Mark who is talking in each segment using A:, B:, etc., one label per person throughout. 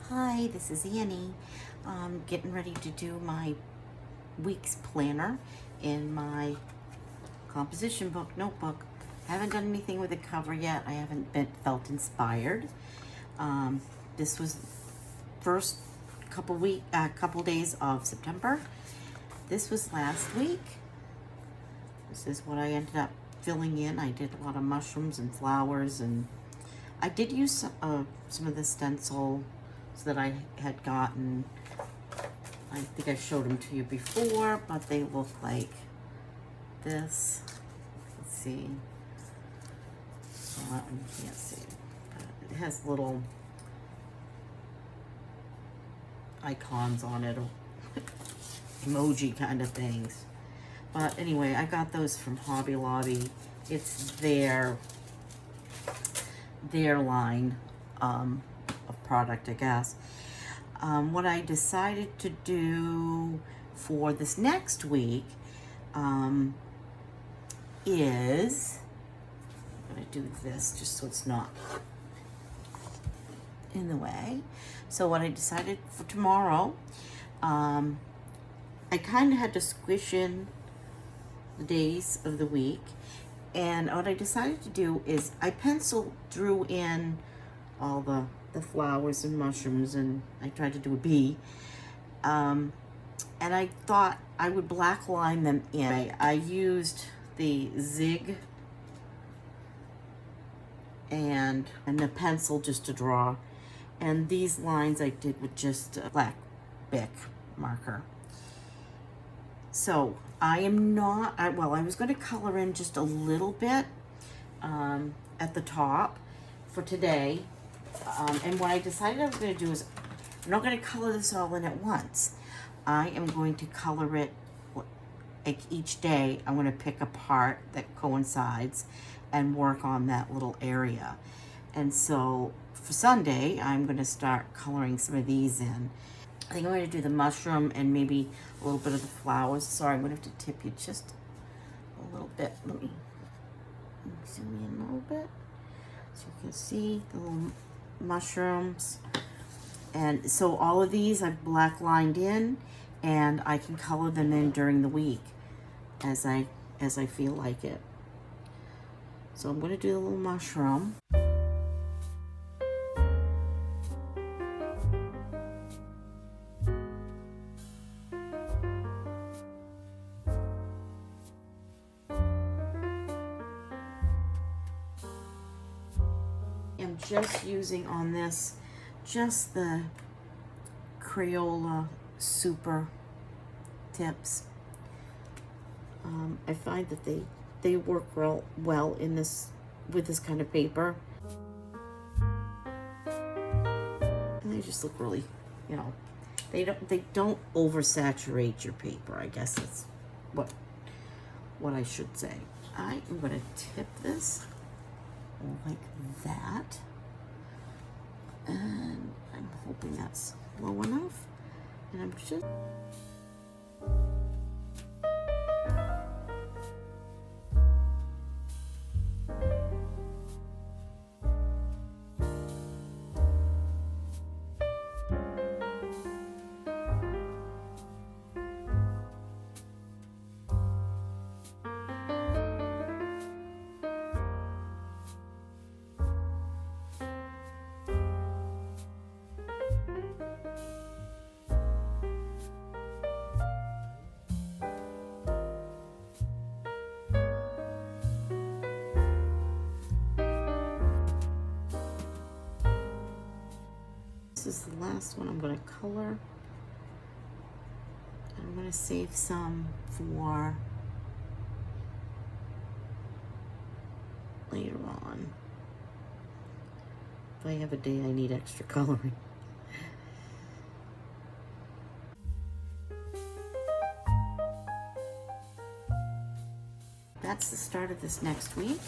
A: Hi, this is Annie. I'm getting ready to do my week's planner in my composition book notebook. I haven't done anything with the cover yet. I haven't felt inspired. This was first couple days of September. This was last week. This is what I ended up filling in. I did a lot of mushrooms and flowers, and I did use some of the stencil that I had gotten. I think I showed them to you before, but they look like this. Let's see. Well, that one you can't see. But it has little icons on it, or emoji kind of things. But anyway, I got those from Hobby Lobby. It's their line of product, I guess. What I decided to do for this next week is I'm going to do this just so it's not in the way. So what I decided for tomorrow, I kind of had to squish in the days of the week, and what I decided to do is I drew in all the flowers and mushrooms, and I tried to do a bee, and I thought I would black line them in. I used the Zig and a pencil just to draw, and these lines I did with just a black Bic marker. So I am not, well, I was going to color in just a little bit at the top for today. And what I decided I was going to do is, I'm not going to color this all in at once. I am going to color it like each day. I'm going to pick a part that coincides and work on that little area. And so for Sunday, I'm going to start coloring some of these in. I think I'm going to do the mushroom and maybe a little bit of the flowers. Sorry, I'm going to have to tip you just a little bit. Let me zoom in a little bit so you can see the little mushrooms. And so all of these I've black lined in, and I can color them in during the week as I feel like it. So I'm going to do the little mushroom. I'm just using on this just the Crayola Super tips. I find that they work well in this with this kind of paper, and they just look really, you know, they don't oversaturate your paper. I guess that's what I should say. I am going to tip this like that, and I'm hoping that's low enough, and I'm just this is the last one I'm going to color. I'm going to save some for later on. If I have a day I need extra coloring. That's the start of this next week.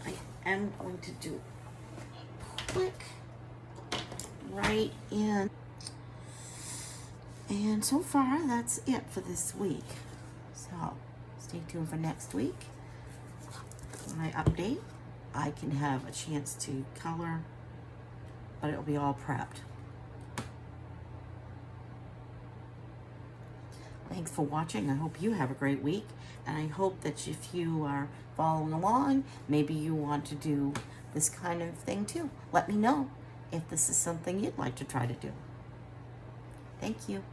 A: I am going to do a quick right in. And so far, that's it for this week. So stay tuned for next week. When I update, I can have a chance to color, but it'll be all prepped. Thanks for watching. I hope you have a great week. And I hope that if you are following along, maybe you want to do this kind of thing too. Let me know if this is something you'd like to try to do. Thank you.